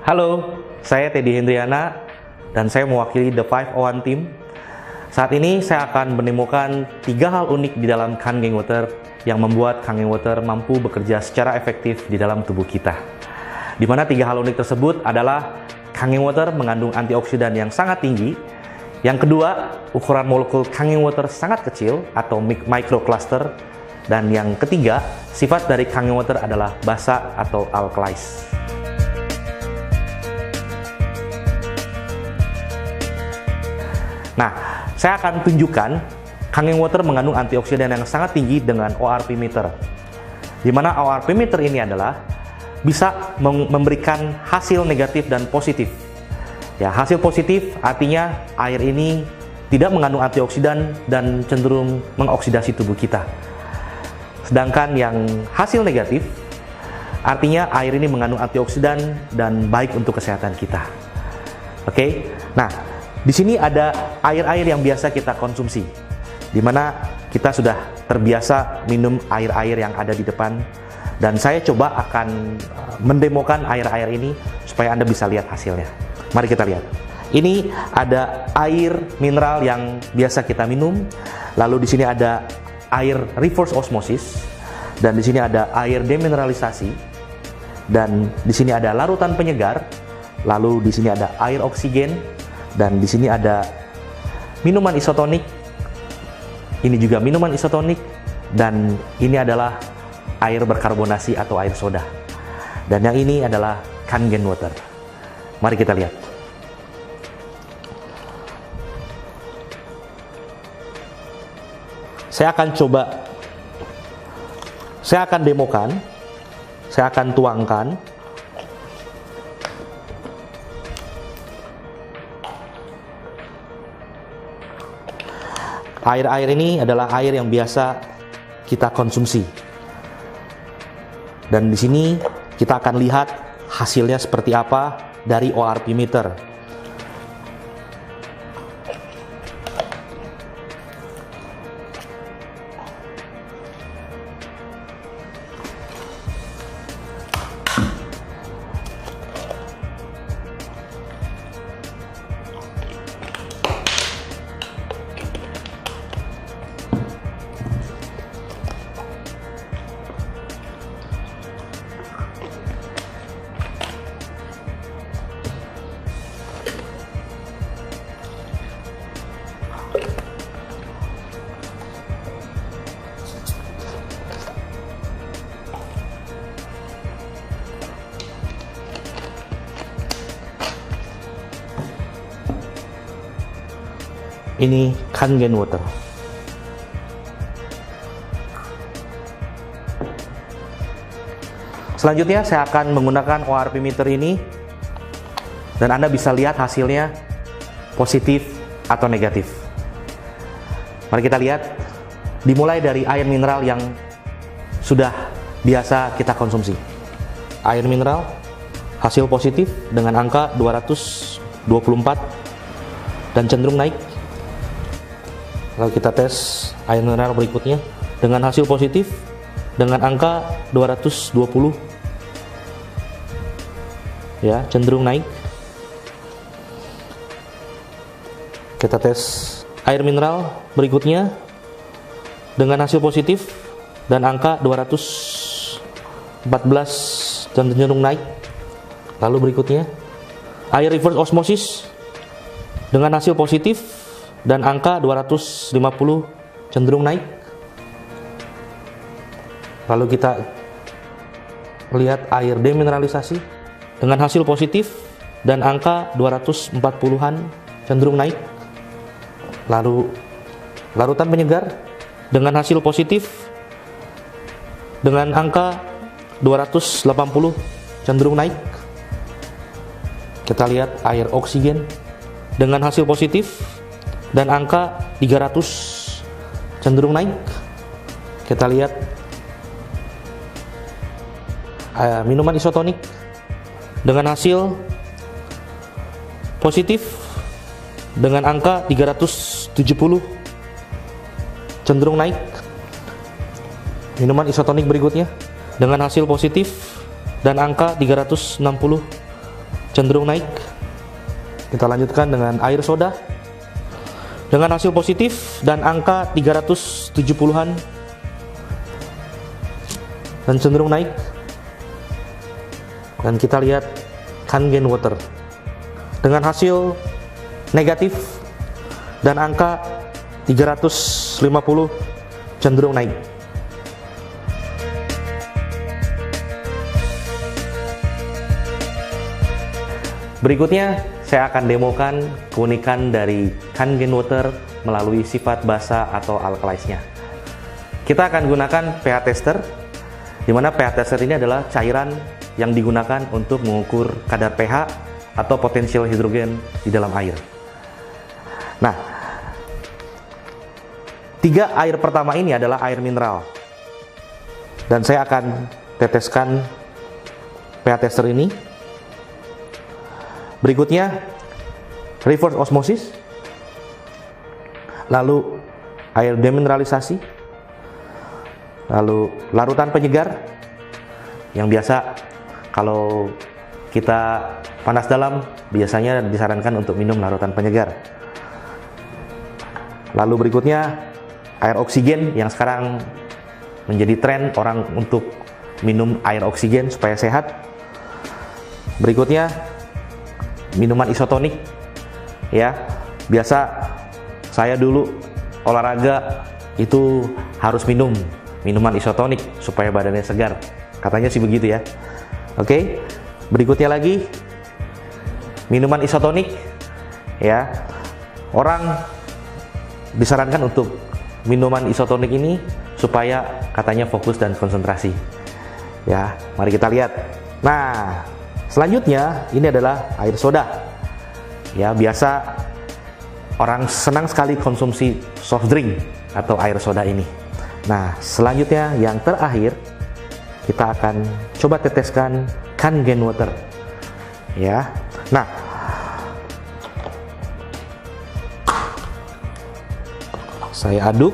Halo, saya Teddy Hendriana dan saya mewakili The 501 Team. Saat ini saya akan menemukan 3 hal unik di dalam Kangen Water yang membuat Kangen Water mampu bekerja secara efektif di dalam tubuh kita. Di mana 3 hal unik tersebut adalah Kangen Water mengandung antioksidan yang sangat tinggi. Yang kedua, ukuran molekul Kangen Water sangat kecil atau microcluster. Dan yang ketiga, sifat dari Kangen Water adalah basa atau alkalis. Nah, saya akan tunjukkan Kangen Water mengandung antioksidan yang sangat tinggi dengan ORP meter. Di mana ORP meter ini adalah bisa memberikan hasil negatif dan positif. Ya, hasil positif artinya air ini tidak mengandung antioksidan dan cenderung mengoksidasi tubuh kita. Sedangkan yang hasil negatif artinya air ini mengandung antioksidan dan baik untuk kesehatan kita. Oke. Nah, di sini ada air-air yang biasa kita konsumsi, di mana kita sudah terbiasa minum air-air yang ada di depan, dan saya coba akan mendemokan air-air ini supaya Anda bisa lihat hasilnya. Mari kita lihat. Ini ada air mineral yang biasa kita minum, lalu di sini ada air reverse osmosis, dan di sini ada air demineralisasi, dan di sini ada larutan penyegar, lalu di sini ada air oksigen. Dan di sini ada minuman isotonik. Ini juga minuman isotonik. Dan ini adalah air berkarbonasi atau air soda. Dan yang ini adalah Kangen Water. Mari kita lihat. Saya akan demokan. Saya akan tuangkan. Air-air ini adalah air yang biasa kita konsumsi. Dan di sini kita akan lihat hasilnya seperti apa dari ORP meter. Ini Kangen Water. Selanjutnya saya akan menggunakan ORP meter ini, dan Anda bisa lihat hasilnya positif atau negatif. Mari kita lihat. Dimulai dari air mineral yang sudah biasa kita konsumsi. Air mineral hasil positif dengan angka 224 dan cenderung naik. Lalu kita tes air mineral berikutnya dengan hasil positif dengan angka 220, ya, cenderung naik. Kita tes air mineral berikutnya dengan hasil positif dan angka 214 dan cenderung naik. Lalu berikutnya air reverse osmosis dengan hasil positif dan angka 250 cenderung naik. Lalu kita lihat air demineralisasi dengan hasil positif dan angka 240-an cenderung naik. Lalu larutan penyegar dengan hasil positif dengan angka 280 cenderung naik. Kita lihat air oksigen dengan hasil positif dan angka 300 cenderung naik. Kita lihat minuman isotonik dengan hasil positif dengan angka 370 cenderung naik. Minuman isotonik berikutnya dengan hasil positif dan angka 360 cenderung naik. Kita lanjutkan dengan air soda dengan hasil positif dan angka 370-an dan cenderung naik. Dan kita lihat Kangen Water dengan hasil negatif dan angka 350 cenderung naik. Berikutnya saya akan demokan keunikan dari Kangen Water melalui sifat basa atau alkalisnya. Kita akan gunakan pH tester, di mana pH tester ini adalah cairan yang digunakan untuk mengukur kadar pH atau potensial hidrogen di dalam air. Nah, 3 air pertama ini adalah air mineral, dan saya akan teteskan pH tester ini. Berikutnya reverse osmosis, lalu air demineralisasi, lalu larutan penyegar yang biasa kalau kita panas dalam biasanya disarankan untuk minum larutan penyegar. Lalu berikutnya air oksigen yang sekarang menjadi tren orang untuk minum air oksigen supaya sehat. Berikutnya minuman isotonik, ya. Biasa saya dulu olahraga itu harus minum minuman isotonik supaya badannya segar. Katanya sih begitu ya. Oke. Berikutnya lagi minuman isotonik, ya. Orang disarankan untuk minuman isotonik ini supaya katanya fokus dan konsentrasi. Ya, mari kita lihat. Nah, selanjutnya ini adalah air soda. Ya, biasa orang senang sekali konsumsi soft drink atau air soda ini. Nah, selanjutnya yang terakhir kita akan coba teteskan Kangen Water. Ya. Nah, saya aduk.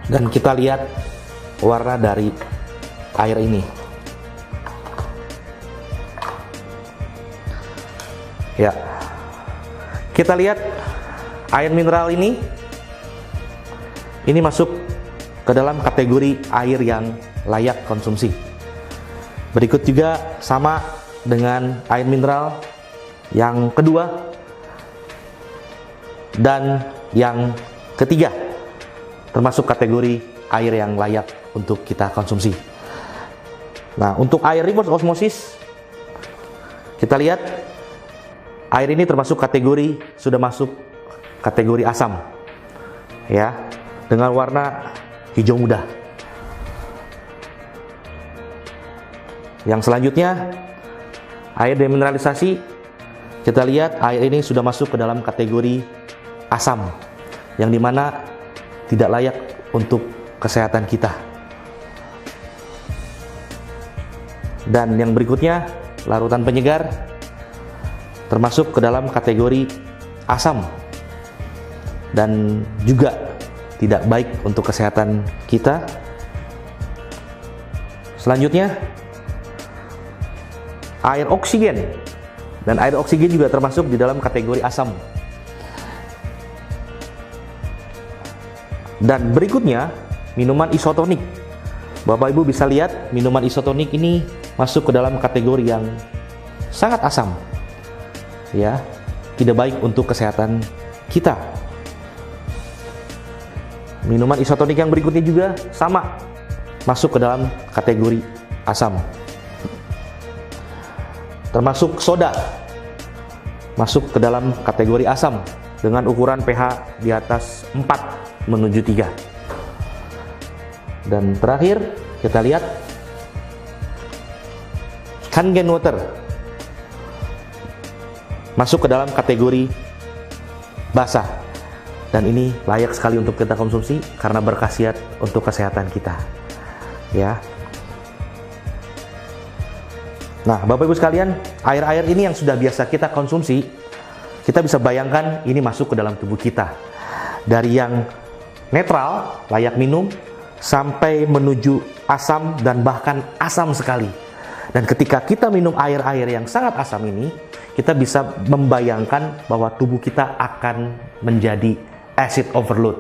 Dan kita lihat warna dari air ini. Ya. Kita lihat air mineral ini masuk ke dalam kategori air yang layak konsumsi. Berikut juga sama dengan air mineral yang kedua dan yang ketiga, termasuk kategori air yang layak untuk kita konsumsi. Nah, untuk air reverse osmosis, kita lihat air ini termasuk sudah masuk kategori asam, ya, dengan warna hijau muda. Yang selanjutnya air demineralisasi, kita lihat air ini sudah masuk ke dalam kategori asam, yang dimana tidak layak untuk kesehatan kita. Dan yang berikutnya larutan penyegar, termasuk ke dalam kategori asam dan juga tidak baik untuk kesehatan kita. Selanjutnya air oksigen, dan air oksigen juga termasuk di dalam kategori asam. Dan berikutnya minuman isotonik. Bapak Ibu bisa lihat minuman isotonik ini masuk ke dalam kategori yang sangat asam, ya, tidak baik untuk kesehatan kita. Minuman isotonik yang berikutnya juga sama, masuk ke dalam kategori asam. Termasuk soda, masuk ke dalam kategori asam dengan ukuran pH di atas 4 menuju 3. Dan terakhir kita lihat Kangen Water, masuk ke dalam kategori basah, dan ini layak sekali untuk kita konsumsi karena berkhasiat untuk kesehatan kita, ya. Nah, Bapak Ibu sekalian, air-air ini yang sudah biasa kita konsumsi, kita bisa bayangkan ini masuk ke dalam tubuh kita. Dari yang netral, layak minum, sampai menuju asam dan bahkan asam sekali. Dan ketika kita minum air-air yang sangat asam ini, kita bisa membayangkan bahwa tubuh kita akan menjadi acid overload,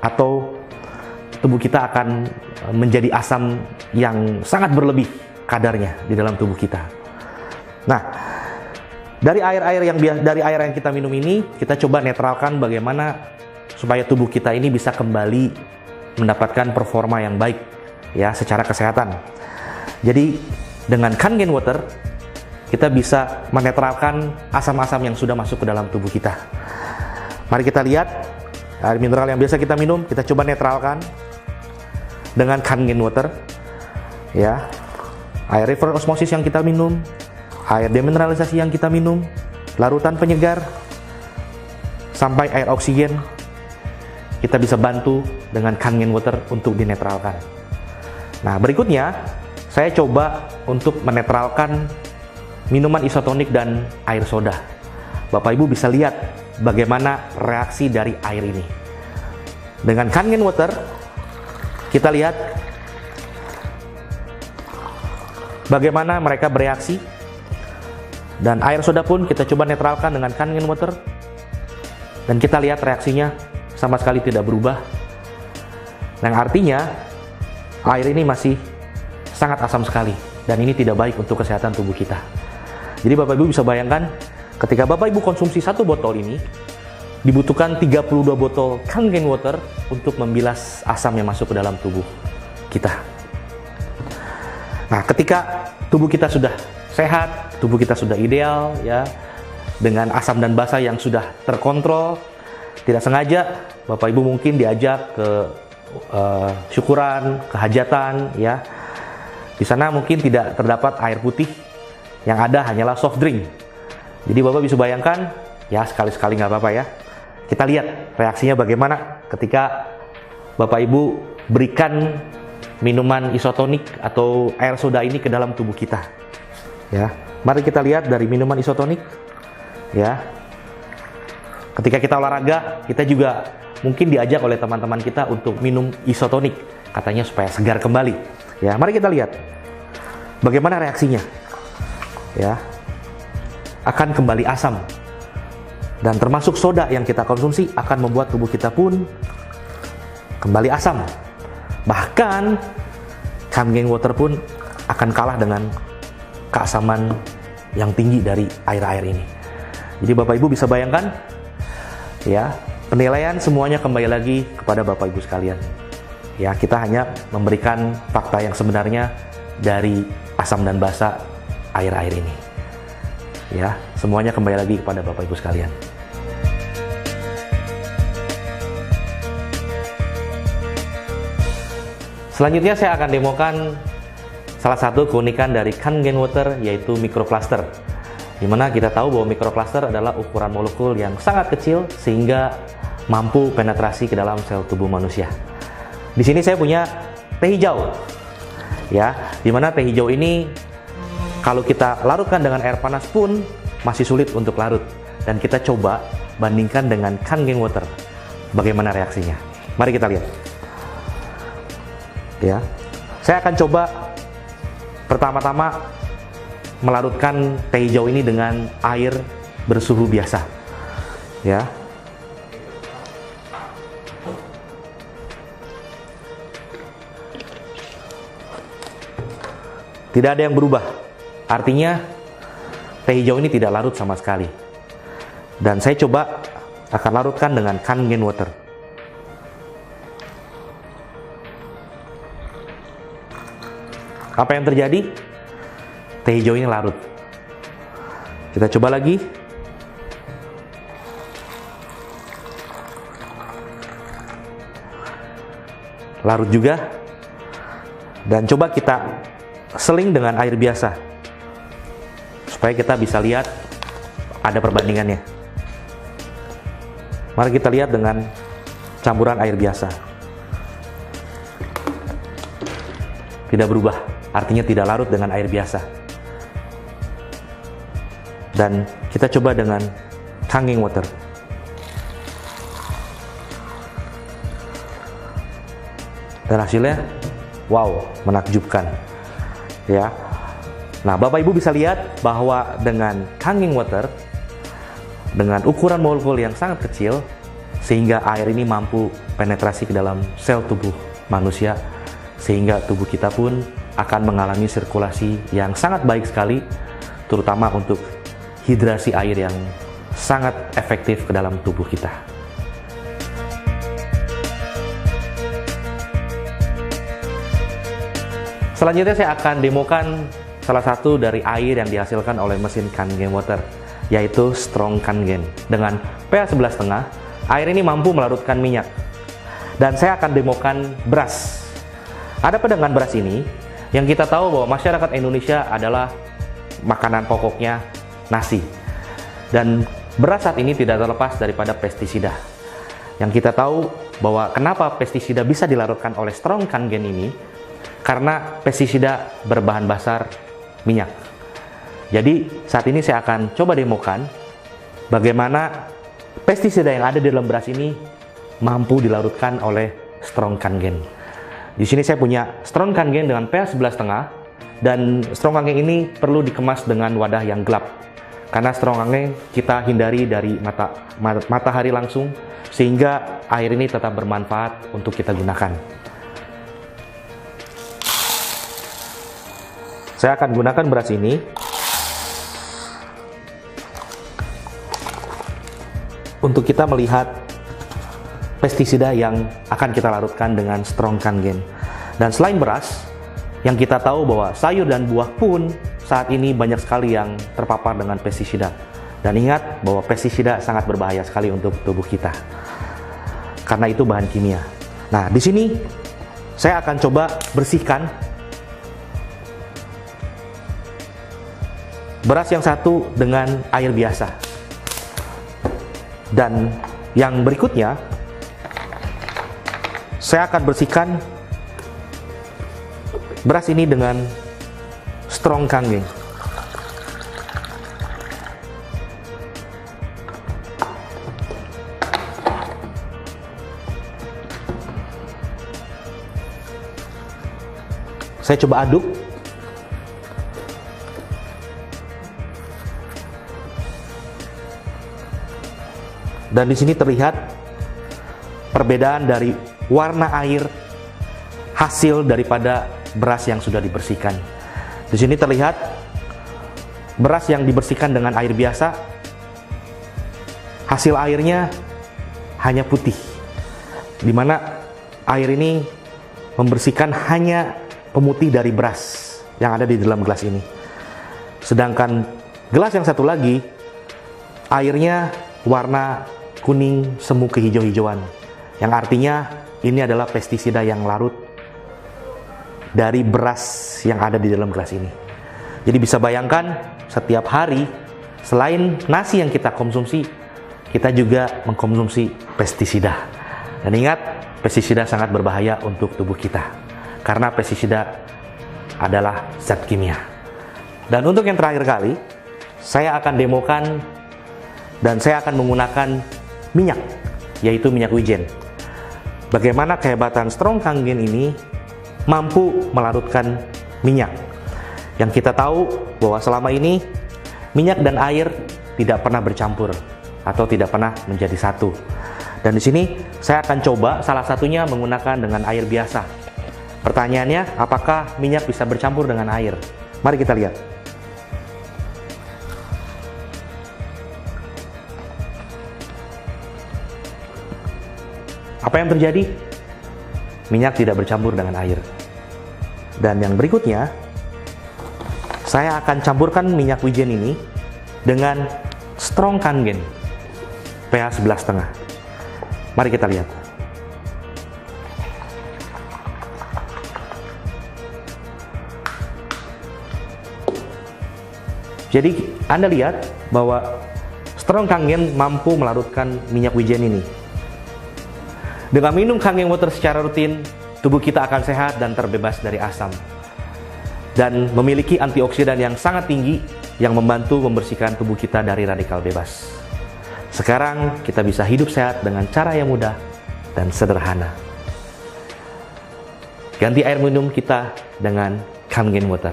atau tubuh kita akan menjadi asam yang sangat berlebih kadarnya di dalam tubuh kita. Nah, dari air yang kita minum ini, kita coba netralkan bagaimana supaya tubuh kita ini bisa kembali mendapatkan performa yang baik ya secara kesehatan. Jadi dengan Kangen Water kita bisa menetralkan asam-asam yang sudah masuk ke dalam tubuh kita. Mari kita lihat air mineral yang biasa kita minum, kita coba netralkan dengan Kangen Water ya. Air reverse osmosis yang kita minum, air demineralisasi yang kita minum, larutan penyegar, sampai air oksigen, kita bisa bantu dengan Kangen Water untuk dinetralkan. Nah, berikutnya saya coba untuk menetralkan minuman isotonik dan air soda. Bapak Ibu bisa lihat bagaimana reaksi dari air ini. Dengan Kangen Water, kita lihat bagaimana mereka bereaksi. Dan air soda pun kita coba netralkan dengan Kangen Water. Dan kita lihat reaksinya sama sekali tidak berubah. Yang artinya air ini masih sangat asam sekali. Dan ini tidak baik untuk kesehatan tubuh kita. Jadi Bapak Ibu bisa bayangkan, ketika Bapak Ibu konsumsi satu botol ini, dibutuhkan 32 botol Kangen Water untuk membilas asam yang masuk ke dalam tubuh kita. Nah, ketika tubuh kita sudah sehat, tubuh kita sudah ideal ya, dengan asam dan basa yang sudah terkontrol, tidak sengaja Bapak Ibu mungkin diajak ke syukuran, ke hajatan ya. Di sana mungkin tidak terdapat air putih, yang ada hanyalah soft drink. Jadi Bapak bisa bayangkan, ya sekali-sekali nggak apa-apa ya. Kita lihat reaksinya bagaimana ketika Bapak Ibu berikan minuman isotonik atau air soda ini ke dalam tubuh kita. Ya, mari kita lihat dari minuman isotonik. Ya, ketika kita olahraga, kita juga mungkin diajak oleh teman-teman kita untuk minum isotonik, katanya supaya segar kembali. Ya, mari kita lihat bagaimana reaksinya. Ya, akan kembali asam. Dan termasuk soda yang kita konsumsi akan membuat tubuh kita pun kembali asam. Bahkan Kangen Water pun akan kalah dengan keasaman yang tinggi dari air-air ini. Jadi Bapak Ibu bisa bayangkan ya, penilaian semuanya kembali lagi kepada Bapak Ibu sekalian. Ya, kita hanya memberikan fakta yang sebenarnya dari asam dan basa air-air ini. Ya, semuanya kembali lagi kepada Bapak Ibu sekalian. Selanjutnya saya akan demokan salah satu keunikan dari Kangen Water, yaitu microplaster. Dimana kita tahu bahwa microplaster adalah ukuran molekul yang sangat kecil sehingga mampu penetrasi ke dalam sel tubuh manusia. Di sini saya punya teh hijau, ya, dimana teh hijau ini kalau kita larutkan dengan air panas pun masih sulit untuk larut. Dan kita coba bandingkan dengan Kangen Water, bagaimana reaksinya. Mari kita lihat. Ya, saya akan coba pertama-tama melarutkan teh hijau ini dengan air bersuhu biasa. Ya. Tidak ada yang berubah. Artinya teh hijau ini tidak larut sama sekali. Dan saya coba akan larutkan dengan Kangen Water. Apa yang terjadi? Teh hijau ini larut. Kita coba lagi. Larut juga. Dan coba kita seling dengan air biasa, supaya kita bisa lihat ada perbandingannya. Mari kita lihat dengan campuran air biasa. Tidak berubah. Artinya tidak larut dengan air biasa. Dan kita coba dengan Kangen Water. Dan hasilnya, wow, menakjubkan. Ya. Nah, Bapak Ibu bisa lihat bahwa dengan Kangen Water, dengan ukuran molekul yang sangat kecil, sehingga air ini mampu penetrasi ke dalam sel tubuh manusia, sehingga tubuh kita pun akan mengalami sirkulasi yang sangat baik sekali, terutama untuk hidrasi air yang sangat efektif ke dalam tubuh kita. Selanjutnya saya akan demokan salah satu dari air yang dihasilkan oleh mesin Kangen Water, yaitu Strong Kangen. Dengan pH 11,5, air ini mampu melarutkan minyak. Dan saya akan demokan beras. Ada dengan beras ini, yang kita tahu bahwa masyarakat Indonesia adalah makanan pokoknya nasi. Dan beras saat ini tidak terlepas daripada pestisida. Yang kita tahu bahwa kenapa pestisida bisa dilarutkan oleh Strong Kangen ini, karena pestisida berbahan dasar minyak. Jadi saat ini saya akan coba demokan bagaimana pestisida yang ada di dalam beras ini mampu dilarutkan oleh Strong Kangen. Di sini saya punya Strong Kangen dengan pH 11,5, dan Strong Kangen ini perlu dikemas dengan wadah yang gelap. Karena Strong Kangen kita hindari dari matahari langsung, sehingga air ini tetap bermanfaat untuk kita gunakan. Saya akan gunakan beras ini untuk kita melihat pestisida yang akan kita larutkan dengan Strong Kangen. Dan selain beras, yang kita tahu bahwa sayur dan buah pun saat ini banyak sekali yang terpapar dengan pestisida. Dan ingat bahwa pestisida sangat berbahaya sekali untuk tubuh kita, karena itu bahan kimia. Nah, di sini saya akan coba bersihkan beras yang satu dengan air biasa. Dan yang berikutnya, saya akan bersihkan beras ini dengan Strong Kangen. Saya coba aduk. Dan di sini terlihat perbedaan dari warna air hasil daripada beras yang sudah dibersihkan. Di sini terlihat beras yang dibersihkan dengan air biasa, hasil airnya hanya putih, di mana air ini membersihkan hanya pemutih dari beras yang ada di dalam gelas ini. Sedangkan gelas yang satu lagi, airnya warna kuning semu kehijau-hijauan, yang artinya ini adalah pestisida yang larut dari beras yang ada di dalam gelas ini. Jadi bisa bayangkan, setiap hari selain nasi yang kita konsumsi, kita juga mengkonsumsi pestisida. Dan ingat, pestisida sangat berbahaya untuk tubuh kita, karena pestisida adalah zat kimia. Dan untuk yang terakhir kali, saya akan demokan dan saya akan menggunakan minyak, yaitu minyak wijen. Bagaimana kehebatan Strong Kangen ini mampu melarutkan minyak. Yang kita tahu bahwa selama ini minyak dan air tidak pernah bercampur atau tidak pernah menjadi satu. Dan di sini saya akan coba salah satunya menggunakan dengan air biasa. Pertanyaannya, apakah minyak bisa bercampur dengan air? Mari kita lihat. Apa yang terjadi? Minyak tidak bercampur dengan air. Dan yang berikutnya, saya akan campurkan minyak wijen ini dengan Strong Kangen pH 11,5. Mari kita lihat. Jadi Anda lihat bahwa Strong Kangen mampu melarutkan minyak wijen ini. Dengan minum Kangen Water secara rutin, tubuh kita akan sehat dan terbebas dari asam. Dan memiliki antioksidan yang sangat tinggi yang membantu membersihkan tubuh kita dari radikal bebas. Sekarang kita bisa hidup sehat dengan cara yang mudah dan sederhana. Ganti air minum kita dengan Kangen Water.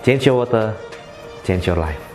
Change your water, change your life.